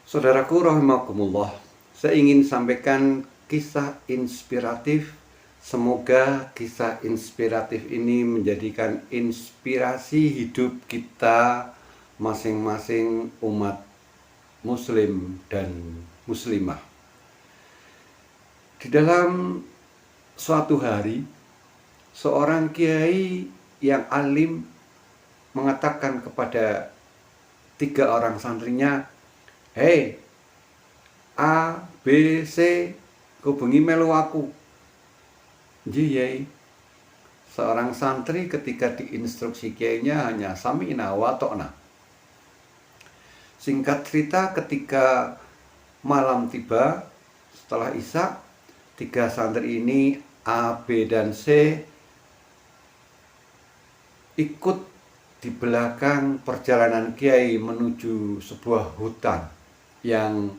Saudaraku rahimakumullah, saya ingin sampaikan kisah inspiratif. Semoga kisah inspiratif ini menjadikan inspirasi hidup kita masing-masing umat muslim dan muslimah. Di dalam suatu hari, seorang kiai yang alim mengatakan kepada 3 orang santrinya, "Hei, A, B, C, kau bengi melu aku." Yai, seorang santri ketika diinstruksi kiainya hanya sami'na wa ta'na. Singkat cerita, ketika malam tiba setelah isya, 3 santri ini A, B, dan C ikut di belakang perjalanan kiai menuju sebuah hutan yang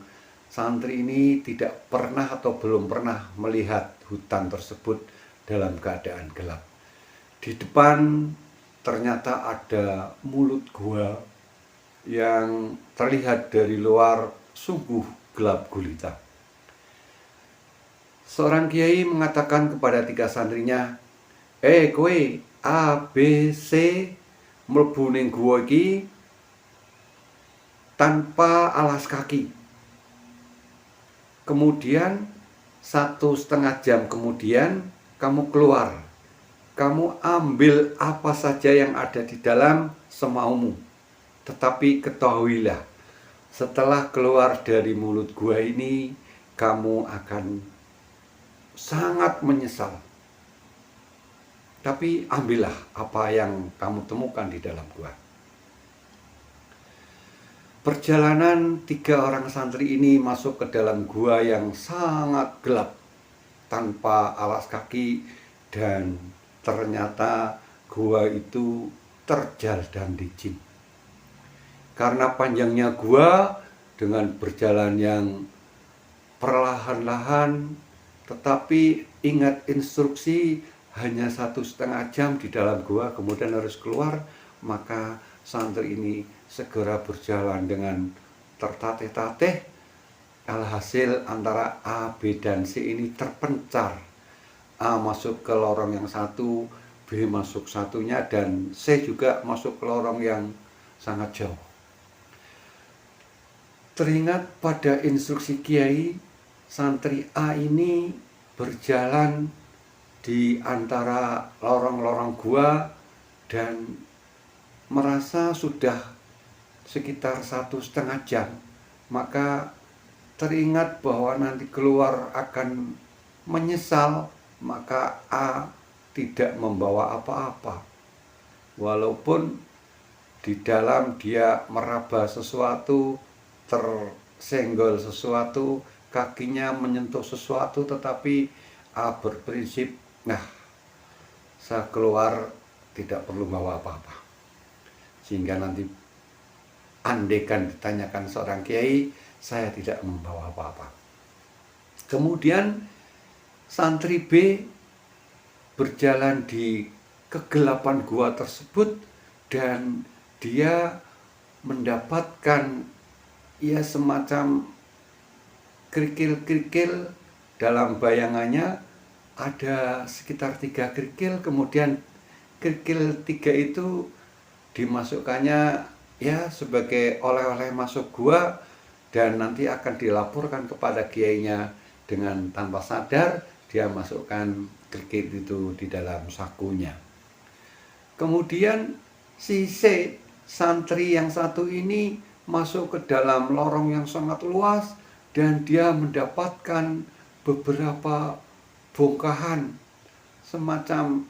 santri ini tidak pernah atau belum pernah melihat hutan tersebut dalam keadaan gelap. Di depan ternyata ada mulut gua yang terlihat dari luar sungguh gelap gulita. Seorang kiai mengatakan kepada 3 santrinya, kowe A, B, C mlebu ning gua iki tanpa alas kaki." Kemudian 1,5 jam kemudian kamu keluar. Kamu ambil apa saja yang ada di dalam semaumu. Tetapi ketahuilah, setelah keluar dari mulut gua ini, kamu akan sangat menyesal. Tapi ambillah apa yang kamu temukan di dalam gua. Perjalanan 3 orang santri ini masuk ke dalam gua yang sangat gelap, tanpa alas kaki, dan ternyata gua itu terjal dan licin. Karena panjangnya gua, dengan berjalan yang perlahan-lahan, tetapi ingat instruksi hanya 1,5 jam di dalam gua, kemudian harus keluar, maka santri ini segera berjalan dengan tertatih-tatih. Alhasil antara A, B, dan C ini terpencar. A masuk ke lorong yang satu, B masuk satunya, dan C juga masuk ke lorong yang sangat jauh. Teringat pada instruksi kiai, santri A ini berjalan di antara lorong-lorong gua dan merasa sudah sekitar 1,5 jam. Maka teringat bahwa nanti keluar akan menyesal, maka A tidak membawa apa-apa. Walaupun di dalam dia meraba sesuatu, tersenggol sesuatu, kakinya menyentuh sesuatu, tetapi A berprinsip, saya keluar tidak perlu bawa apa-apa. Sehingga nanti andaikan ditanyakan seorang kiai, saya tidak membawa apa-apa. Kemudian santri B berjalan di kegelapan gua tersebut dan dia mendapatkan semacam kerikil-kerikil. Dalam bayangannya ada sekitar 3 kerikil, kemudian kerikil 3 itu dimasukkannya sebagai oleh-oleh masuk gua, dan nanti akan dilaporkan kepada kiainya. Dengan tanpa sadar dia masukkan kerikil itu di dalam sakunya. Kemudian si C, santri yang satu ini, masuk ke dalam lorong yang sangat luas dan dia mendapatkan beberapa bongkahan, semacam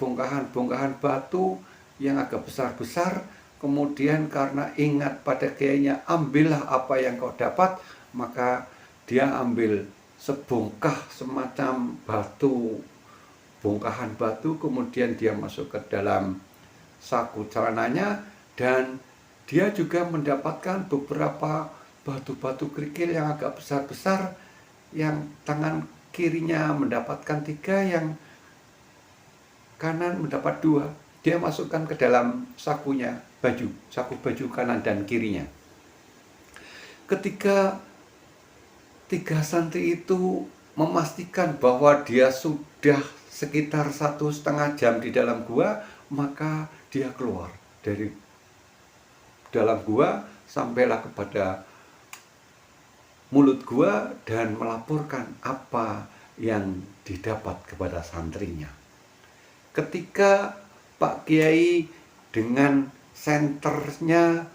bongkahan-bongkahan batu yang agak besar-besar. Kemudian karena ingat pada kiainya, ambillah apa yang kau dapat, maka dia ambil sebongkah semacam batu, bongkahan batu, kemudian dia masuk ke dalam saku celananya, dan dia juga mendapatkan beberapa batu-batu kerikil yang agak besar-besar, yang tangan kirinya mendapatkan 3, yang kanan mendapat 2. Dia masukkan ke dalam sakunya, saku baju kanan dan kirinya. Ketika 3 santri itu memastikan bahwa dia sudah sekitar 1,5 jam di dalam gua, maka dia keluar dari dalam gua, sampailah kepada mulut gua dan melaporkan apa yang didapat kepada santrinya. Ketika Pak Kiai dengan senternya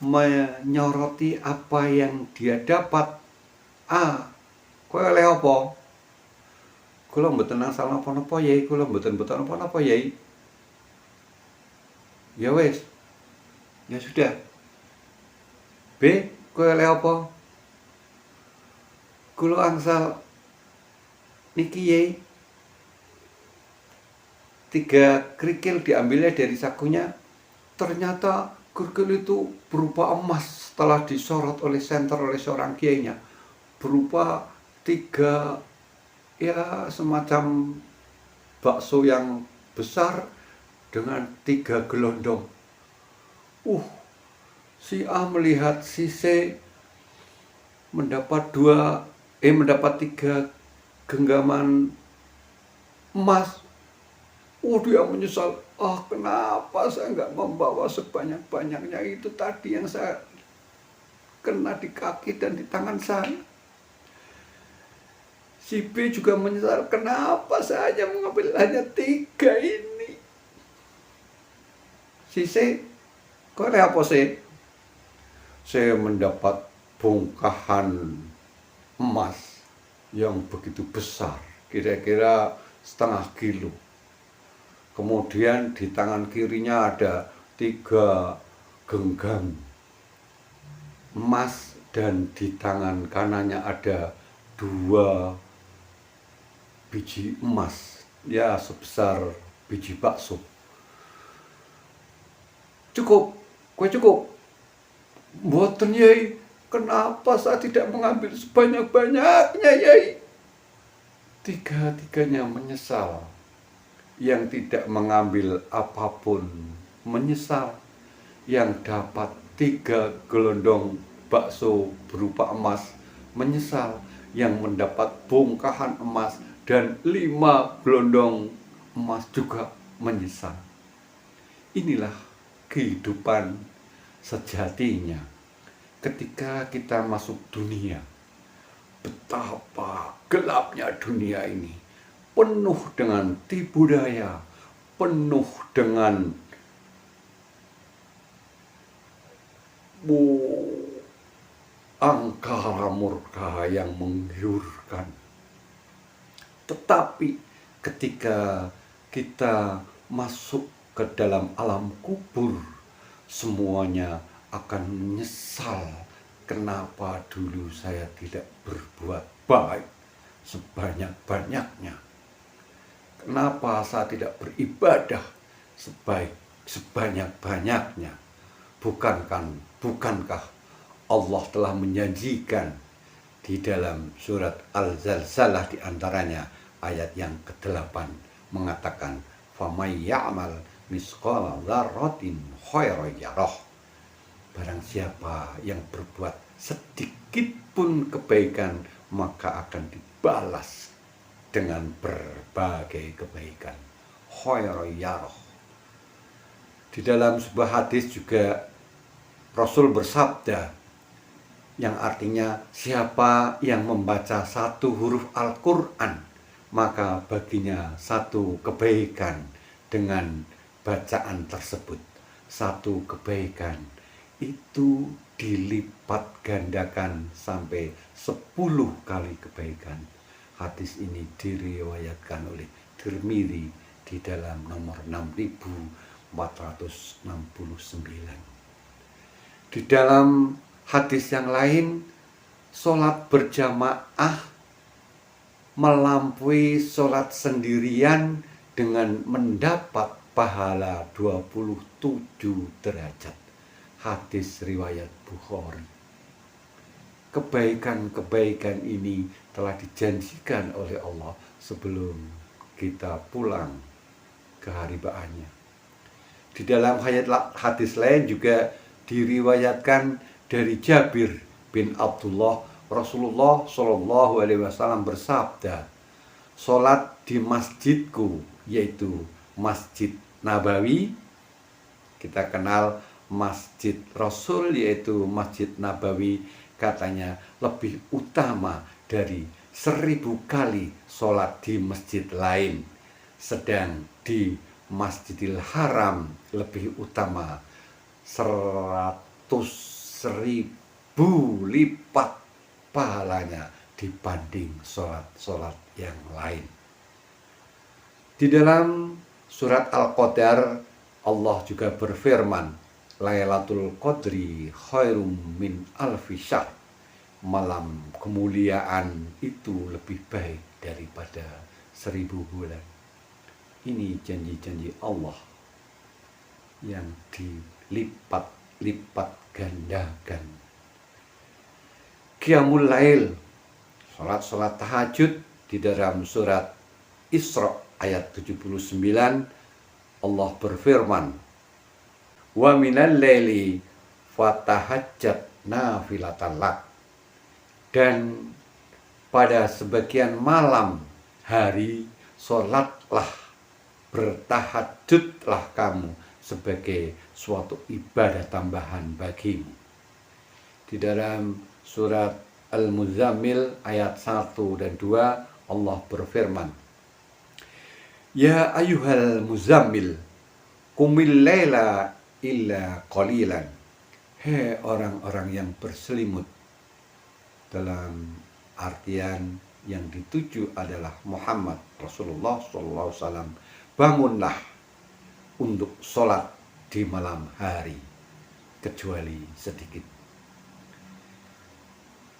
menyoroti apa yang dia dapat, kowe oleh apa? Kula mboten asal napa-napa Yai, kula mboten napa-napa Yai. Ya wis. Ya sudah. B, kowe oleh apa? Kula angsal niki Yai. 3 kerikil diambilnya dari sakunya. Ternyata kerikil itu berupa emas setelah disorot oleh senter oleh seorang kiainya. Berupa 3 ya semacam bakso yang besar dengan 3 gelondong. Si A melihat si C mendapat 3 genggaman emas. Dia menyesal. Kenapa saya nggak membawa sebanyak-banyaknya itu tadi yang saya kena di kaki dan di tangan saya. Si B juga menyesal, kenapa saya hanya mengambil hanya 3 ini. Si C, kok ada apa sih? Saya mendapat bongkahan emas yang begitu besar, kira-kira 1/2 kilo. Kemudian di tangan kirinya ada 3 genggam emas dan di tangan kanannya ada 2 biji emas, ya sebesar biji bakso. Cukup, kue cukup. Mboten Yai, kenapa saya tidak mengambil sebanyak-banyaknya Yai? 3-tiganya menyesal. Yang tidak mengambil apapun menyesal. Yang dapat 3 gelondong bakso berupa emas menyesal. Yang mendapat bongkahan emas dan 5 gelondong emas juga menyesal. Inilah kehidupan sejatinya ketika kita masuk dunia. Betapa gelapnya dunia ini, penuh dengan tipu daya, penuh dengan angkara murka yang menggiurkan. Tetapi ketika kita masuk ke dalam alam kubur, semuanya akan menyesal. Kenapa dulu saya tidak berbuat baik sebanyak-banyaknya? Kenapa saya tidak beribadah sebanyak-banyaknya? Bukankah Allah telah menjanjikan di dalam surat Al-Zalzalah di antaranya ayat yang ke-8 mengatakan famay ya'mal misqala dzarratin khairan yarah. Barang siapa yang berbuat sedikit pun kebaikan, maka akan dibalas dengan berbagai kebaikan. Khairan yarah. Di dalam sebuah hadis juga Rasul bersabda yang artinya siapa yang membaca 1 huruf Al-Quran, maka baginya 1 kebaikan dengan bacaan tersebut. 1 kebaikan itu dilipat gandakan sampai 10 kali kebaikan. Hadis ini diriwayatkan oleh Tirmidzi di dalam nomor 6469. Di dalam hadis yang lain, sholat berjamaah melampaui sholat sendirian dengan mendapat pahala 27 derajat. Hadis riwayat Bukhari. Kebaikan-kebaikan ini telah dijanjikan oleh Allah sebelum kita pulang ke haribaannya. Di dalam hadis lain juga diriwayatkan dari Jabir bin Abdullah, Rasulullah Shallallahu Alaihi Wasallam bersabda, "Sholat di masjidku," yaitu Masjid Nabawi, kita kenal Masjid Rasul yaitu Masjid Nabawi, katanya lebih utama dari 1000 kali sholat di masjid lain. Sedang di Masjidil Haram lebih utama 100.000 lipat pahalanya dibanding sholat-sholat yang lain. Di dalam surat Al-Qadar Allah juga berfirman, Lailatul Qadri khairum min alfi syahr. Malam kemuliaan itu lebih baik daripada 1000 bulan. Ini janji-janji Allah yang dilipat-lipat gandakan. Qiyamul Lail, salat tahajud, di dalam surat Isra ayat 79 Allah berfirman, wa minal laili fatahajjat nafilatan lak. Dan pada sebagian malam hari sholatlah, bertahajudlah kamu sebagai suatu ibadah tambahan bagimu. Di dalam surat Al-Muzammil ayat 1 dan 2 Allah berfirman, ya ayyuhal muzammil qumil laila illa qalilan. Hei orang-orang yang berselimut, dalam artian yang dituju adalah Muhammad Rasulullah SAW, bangunlah untuk sholat di malam hari kecuali sedikit.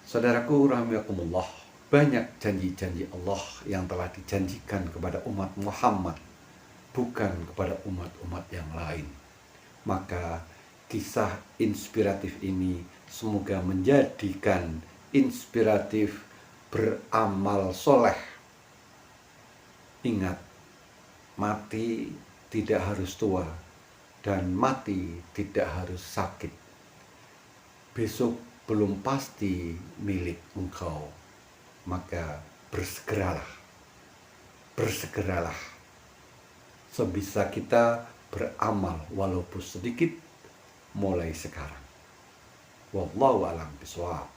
Saudaraku rahimakumullah, banyak janji-janji Allah yang telah dijanjikan kepada umat Muhammad, bukan kepada umat-umat yang lain. Maka kisah inspiratif ini semoga menjadikan inspiratif beramal soleh. Ingat, mati tidak harus tua dan mati tidak harus sakit. Besok belum pasti milik engkau, maka bersegeralah sebisa kita beramal walaupun sedikit mulai sekarang. Wallahu a'lam bishawab.